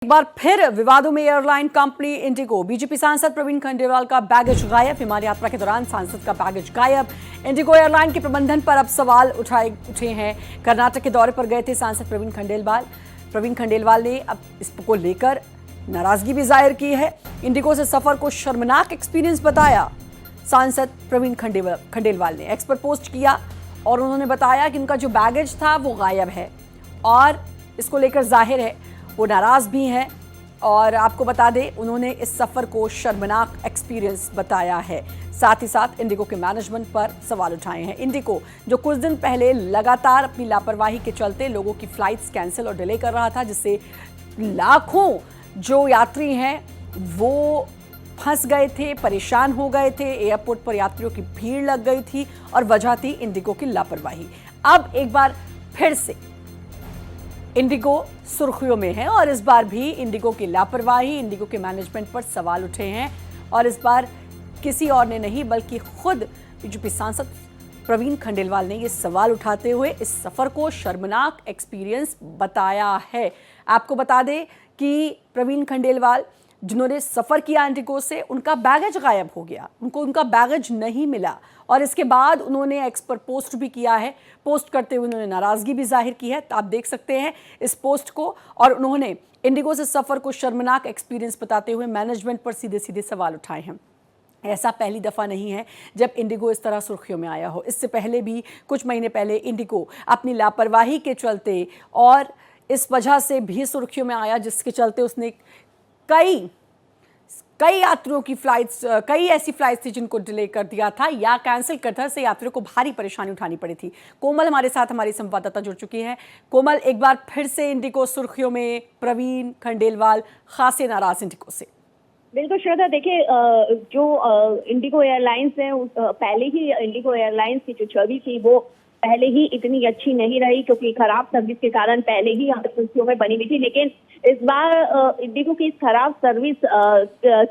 एक बार फिर विवादों में एयरलाइन कंपनी इंडिगो। बीजेपी सांसद प्रवीण खंडेलवाल का बैगेज गायब। विमान यात्रा के दौरान सांसद का बैगेज गायब। इंडिगो एयरलाइन के प्रबंधन पर अब सवाल उठे हैं। कर्नाटक के दौरे पर गए थे सांसद प्रवीण खंडेलवाल ने अब इसको लेकर नाराजगी भी जाहिर की है। इंडिगो से सफर को शर्मनाक एक्सपीरियंस बताया सांसद प्रवीण खंडेलवाल ने। एक्स पर पोस्ट किया और उन्होंने बताया कि उनका जो बैगेज था वो गायब है और इसको लेकर जाहिर है वो नाराज भी हैं। और आपको बता दें, उन्होंने इस सफर को शर्मनाक एक्सपीरियंस बताया है। साथ ही साथ इंडिगो के मैनेजमेंट पर सवाल उठाए हैं। इंडिगो जो कुछ दिन पहले लगातार अपनी लापरवाही के चलते लोगों की फ्लाइट्स कैंसिल और डिले कर रहा था, जिससे लाखों जो यात्री हैं वो फंस गए थे, परेशान हो गए थे। एयरपोर्ट पर यात्रियों की भीड़ लग गई थी और वजह थी इंडिगो की लापरवाही। अब एक बार फिर से इंडिगो सुर्खियों में है और इस बार भी इंडिगो की लापरवाही, इंडिगो के मैनेजमेंट पर सवाल उठे हैं। और इस बार किसी और ने नहीं बल्कि खुद बीजेपी सांसद प्रवीण खंडेलवाल ने ये सवाल उठाते हुए इस सफर को शर्मनाक एक्सपीरियंस बताया है। आपको बता दें कि प्रवीण खंडेलवाल जिन्होंने सफर किया इंडिगो से, उनका बैगेज गायब हो गया, उनका बैगेज नहीं मिला और इसके बाद उन्होंने एक्स पर पोस्ट भी किया है। पोस्ट करते हुए उन्होंने नाराजगी भी जाहिर की है। तो आप देख सकते हैं इस पोस्ट को। और उन्होंने इंडिगो से सफर को शर्मनाक एक्सपीरियंस बताते हुए मैनेजमेंट पर सीधे सीधे सवाल उठाए हैं। ऐसा पहली दफ़ा नहीं है जब इंडिगो इस तरह सुर्खियों में आया हो। इससे पहले भी कुछ महीने पहले इंडिगो अपनी लापरवाही के चलते और इस वजह से भी सुर्खियों में आया, जिसके चलते उसने कई यात्रियों की फ्लाइट्स, कई ऐसी फ्लाइट्स थी जिनको डिले कर दिया था या कैंसिल कर दिया, से यात्रियों को भारी परेशानी उठानी पड़ी थी। कोमल हमारे साथ, हमारी संवाददाता जुड़ चुकी हैं। कोमल, एक बार फिर से इंडिगो सुर्खियों में, प्रवीण खंडेलवाल खासे नाराज इंडिगो से। बिल्कुल श्रद्धा, देखिए जो इंडिगो एयरलाइंस है, पहले ही इंडिगो एयरलाइंस की जो छवि थी वो पहले ही इतनी अच्छी नहीं रही, क्योंकि खराब सर्विस के कारण पहले ही यहाँ सुर्खियों में बनी हुई थी। लेकिन इस बार इंडिगो की इस खराब सर्विस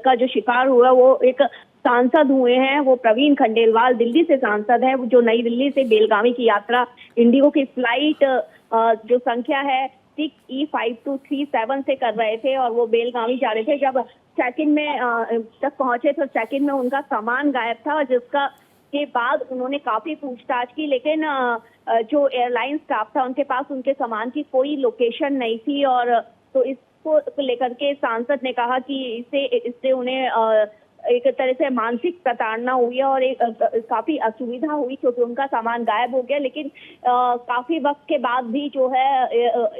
का जो शिकार हुआ वो एक सांसद हुए हैं। वो प्रवीण खंडेलवाल दिल्ली से सांसद है, जो नई दिल्ली से बेलगावी की यात्रा इंडिगो की फ्लाइट जो संख्या है 6E5237 से कर रहे थे और वो बेलगावी जा रहे थे। जब चेक इन में तक पहुंचे तो चेक इन में उनका सामान गायब था और जिसका के बाद उन्होंने काफी पूछताछ की, लेकिन जो एयरलाइन स्टाफ था उनके पास उनके सामान की कोई लोकेशन नहीं थी। और तो इसको लेकर के सांसद ने कहा कि इससे उन्हें एक तरह से मानसिक प्रताड़ना हुई और एक काफी असुविधा हुई, क्योंकि उनका सामान गायब हो गया। लेकिन काफी वक्त के बाद भी जो है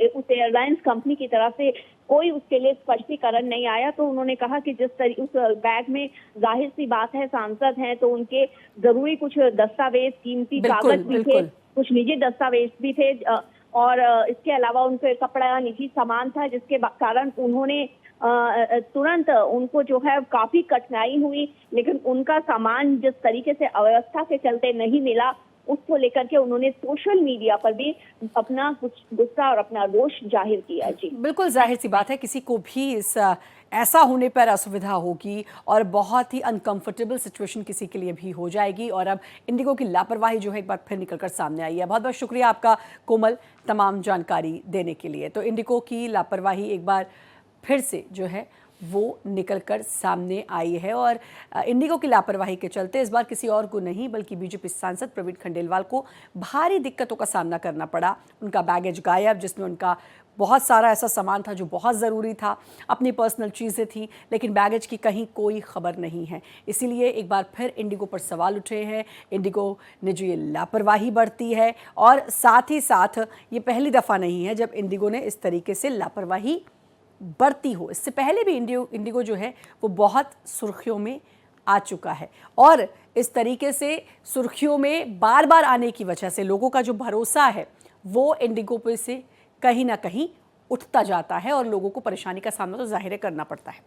उस एयरलाइंस कंपनी की तरफ से कोई उसके लिए स्पष्टीकरण नहीं आया। तो उन्होंने कहा कि जिस तरीके उस बैग में, जाहिर सी बात है सांसद हैं तो उनके जरूरी कुछ दस्तावेज, कीमती कागज भी थे, कुछ निजी दस्तावेज भी थे और इसके अलावा उनके कपड़ा, निजी सामान था, जिसके कारण उन्होंने तुरंत उनको जो है काफी कठिनाई हुई। लेकिन उनका सामान जिस तरीके से अव्यवस्था के चलते नहीं मिला, उसको लेकर के उन्होंने सोशल मीडिया पर भी अपना कुछ गुस्सा और अपना रोष जाहिर किया। जी बिल्कुल, जाहिर सी बात है किसी को भी ऐसा होने पर असुविधा होगी और बहुत ही अनकंफर्टेबल सिचुएशन किसी के लिए भी हो जाएगी। और अब इंडिगो की लापरवाही जो है एक बार फिर निकलकर सामने आई है। बहुत बहुत शुक्रिया आपका कोमल, तमाम जानकारी देने के लिए। तो इंडिगो की लापरवाही एक बार फिर से जो है वो निकलकर सामने आई है और इंडिगो की लापरवाही के चलते इस बार किसी और को नहीं बल्कि बीजेपी सांसद प्रवीण खंडेलवाल को भारी दिक्कतों का सामना करना पड़ा। उनका बैगेज गायब, जिसमें उनका बहुत सारा ऐसा सामान था जो बहुत ज़रूरी था, अपनी पर्सनल चीज़ें थी, लेकिन बैगेज की कहीं कोई खबर नहीं है। इसीलिए एक बार फिर इंडिगो पर सवाल उठे हैं। इंडिगो ने जो ये लापरवाही बरती है और साथ ही साथ ये पहली दफ़ा नहीं है जब इंडिगो ने इस तरीके से लापरवाही बढ़ती हो। इससे पहले भी इंडिगो जो है वो बहुत सुर्खियों में आ चुका है और इस तरीके से सुर्खियों में बार बार आने की वजह से लोगों का जो भरोसा है वो इंडिगो पे से कहीं ना कहीं उठता जाता है और लोगों को परेशानी का सामना तो जाहिर करना पड़ता है।